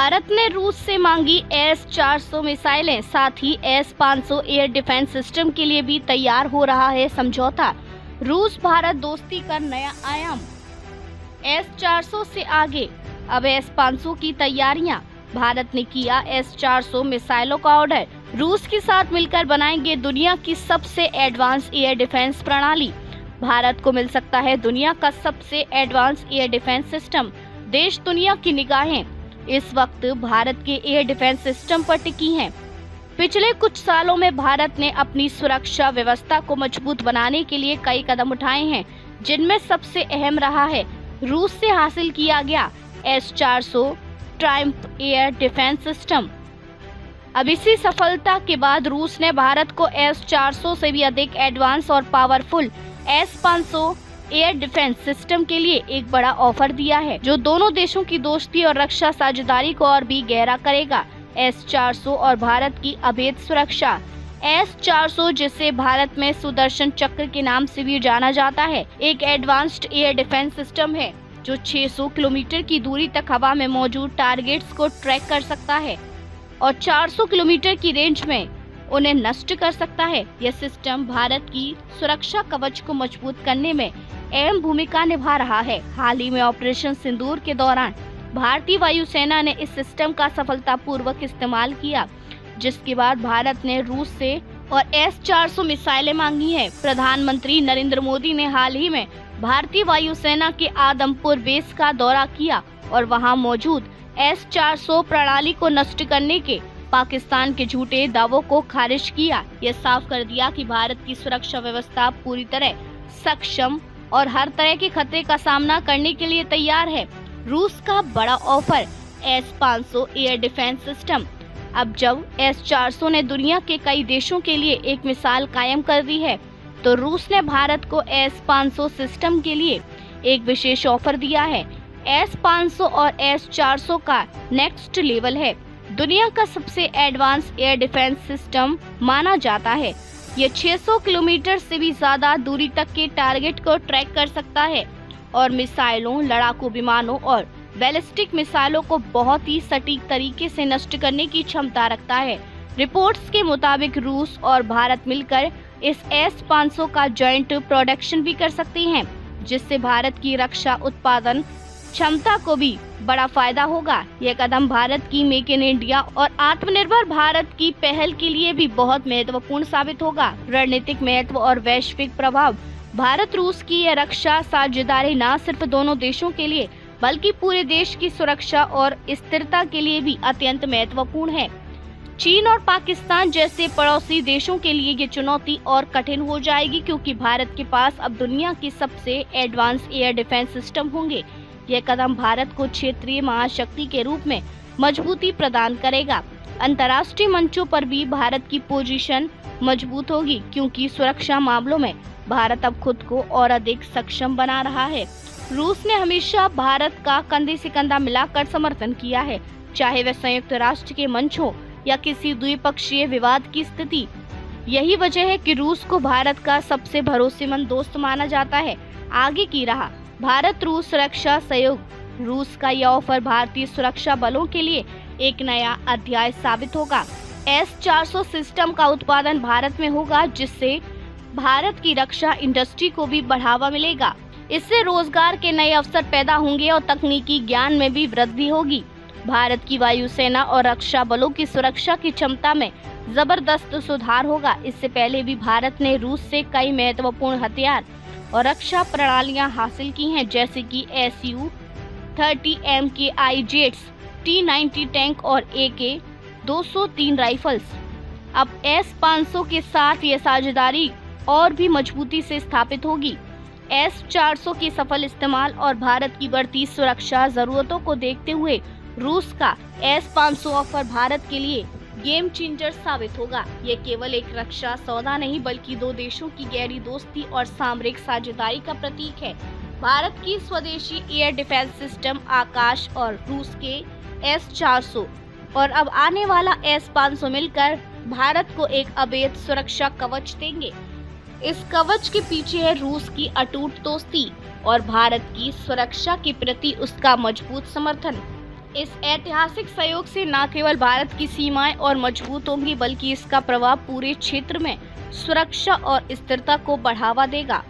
भारत ने रूस से मांगी S-400 मिसाइलें, साथ ही S-500 एयर डिफेंस सिस्टम के लिए भी तैयार हो रहा है समझौता। रूस भारत दोस्ती का नया आयाम। S-400 से आगे अब S-500 की तैयारियां। भारत ने किया S-400 मिसाइलों का ऑर्डर। रूस के साथ मिलकर बनाएंगे दुनिया की सबसे एडवांस एयर डिफेंस प्रणाली। भारत को मिल सकता है दुनिया का सबसे एडवांस एयर डिफेंस सिस्टम। देश दुनिया की निगाहें इस वक्त भारत के एयर डिफेंस सिस्टम पर टिकी हैं। पिछले कुछ सालों में भारत ने अपनी सुरक्षा व्यवस्था को मजबूत बनाने के लिए कई कदम उठाए हैं, जिनमें सबसे अहम रहा है रूस से हासिल किया गया S-400 Triumph air defence system. अब इसी सफलता के बाद रूस ने भारत को S-400 से भी अधिक एडवांस और powerful S-500 air defence system के लिए एक बड़ा ऑफर दिया है, जो दोनों देशों की दोस्ती और रक्षा साझेदारी को और भी गहरा करेगा। S-400 और भारत की अभेद सुरक्षा। S-400, जिसे भारत में सुदर्शन चक्र के नाम से भी जाना जाता है, एक एडवांस्ड एयर डिफेंस सिस्टम है जो 600 किलोमीटर की दूरी तक हवा में मौजूद टारगेट्स को ट्रैक कर सकता है और 400 किलोमीटर की रेंज में उन्हें नष्ट कर सकता है। यह सिस्टम भारत की सुरक्षा कवच को मजबूत करने में अहम भूमिका निभा रहा है। हाल ही में ऑपरेशन सिंदूर के दौरान भारतीय वायुसेना ने इस सिस्टम का सफलतापूर्वक इस्तेमाल किया, जिसके बाद भारत ने रूस से और S-400 मिसाइलें मांगी है। प्रधानमंत्री नरेंद्र मोदी ने हाल ही में भारतीय वायुसेना के आदमपुर बेस का दौरा किया और वहां मौजूद S-400 प्रणाली को नष्ट करने के पाकिस्तान के झूठे दावों को खारिज किया। यह साफ कर दिया कि भारत की सुरक्षा व्यवस्था पूरी तरह सक्षम और हर तरह के खतरे का सामना करने के लिए तैयार है। रूस का बड़ा offer S-500 air defence system. अब जब S-400 ने दुनिया के कई देशों के लिए एक मिसाल कायम कर दी है, तो रूस ने भारत को S-500 सिस्टम के लिए एक विशेष ऑफर दिया है। S-500 और S-400 का नेक्स्ट लेवल है। दुनिया का सबसे एडवांस एयर डिफेंस सिस्टम माना जाता है। ये 600 किलोमीटर से भी ज्यादा दूरी तक के टारगेट को ट्रैक कर सकता है और मिसाइलों, लड़ाकू विमानों और बैलिस्टिक मिसाइलों को बहुत ही सटीक तरीके से नष्ट करने की क्षमता रखता है। रिपोर्ट्स के मुताबिक रूस और भारत मिलकर इस S-500 का जॉइंट प्रोडक्शन भी कर सकते हैं, जिससे भारत की रक्षा उत्पादन क्षमता को भी बड़ा फायदा होगा। यह कदम भारत की मेक इन इंडिया और आत्मनिर्भर भारत की पहल के लिए भी बहुत महत्वपूर्ण साबित होगा। रणनीतिक महत्व और वैश्विक प्रभाव। भारत रूस की यह रक्षा साझेदारी न सिर्फ दोनों देशों के लिए बल्कि पूरे देश की सुरक्षा और स्थिरता के लिए भी अत्यंत महत्वपूर्ण है। चीन और पाकिस्तान जैसे पड़ोसी देशों के लिए ये चुनौती और कठिन हो जाएगी, क्योंकि भारत के पास अब दुनिया की सबसे एडवांस एयर डिफेंस सिस्टम होंगे। यह कदम भारत को क्षेत्रीय महाशक्ति के रूप में मजबूती प्रदान करेगा। अंतर्राष्ट्रीय मंचों पर भी भारत की पोजीशन मजबूत होगी, क्योंकि सुरक्षा मामलों में भारत अब खुद को और अधिक सक्षम बना रहा है। रूस ने हमेशा भारत का कंधे से कंधा मिलाकर समर्थन किया है, चाहे वह संयुक्त राष्ट्र के मंच हो या किसी द्विपक्षीय विवाद की स्थिति। यही वजह है कि रूस को भारत का सबसे भरोसेमंद दोस्त माना जाता है। आगे की राह। भारत रूस सुरक्षा सहयोग। रूस का यह ऑफर भारतीय सुरक्षा बलों के लिए एक नया अध्याय साबित होगा। S-400 सिस्टम का उत्पादन भारत में होगा, जिससे भारत की रक्षा इंडस्ट्री को भी बढ़ावा मिलेगा। इससे रोजगार के नए अवसर पैदा होंगे और तकनीकी ज्ञान में भी वृद्धि होगी। भारत की वायुसेना और रक्षा बलों की सुरक्षा की क्षमता में जबरदस्त सुधार होगा। इससे पहले भी भारत ने रूस से कई महत्वपूर्ण हथियार और रक्षा प्रणालियां हासिल की हैं, जैसे कि Su-30 MKI jets, T-90 tank और AK-203 राइफल्स। अब S-500 के साथ ये साझेदारी और भी मजबूती से स्थापित होगी। S-400 के सफल इस्तेमाल और भारत की बढ़ती सुरक्षा जरूरतों को देखते हुए रूस का S-500 ऑफर भारत के लिए गेम चेंजर साबित होगा। ये केवल एक रक्षा सौदा नहीं, बल्कि दो देशों की गहरी दोस्ती और सामरिक साझेदारी का प्रतीक है। भारत की स्वदेशी एयर डिफेंस सिस्टम आकाश और रूस के S-400 और अब आने वाला S-500 मिलकर भारत को एक अभेद सुरक्षा कवच देंगे। इस कवच के पीछे है रूस की अटूट दोस्ती और भारत की सुरक्षा के प्रति उसका मजबूत समर्थन। इस ऐतिहासिक सहयोग से न केवल भारत की सीमाएं और मजबूत होंगी, बल्कि इसका प्रभाव पूरे क्षेत्र में सुरक्षा और स्थिरता को बढ़ावा देगा।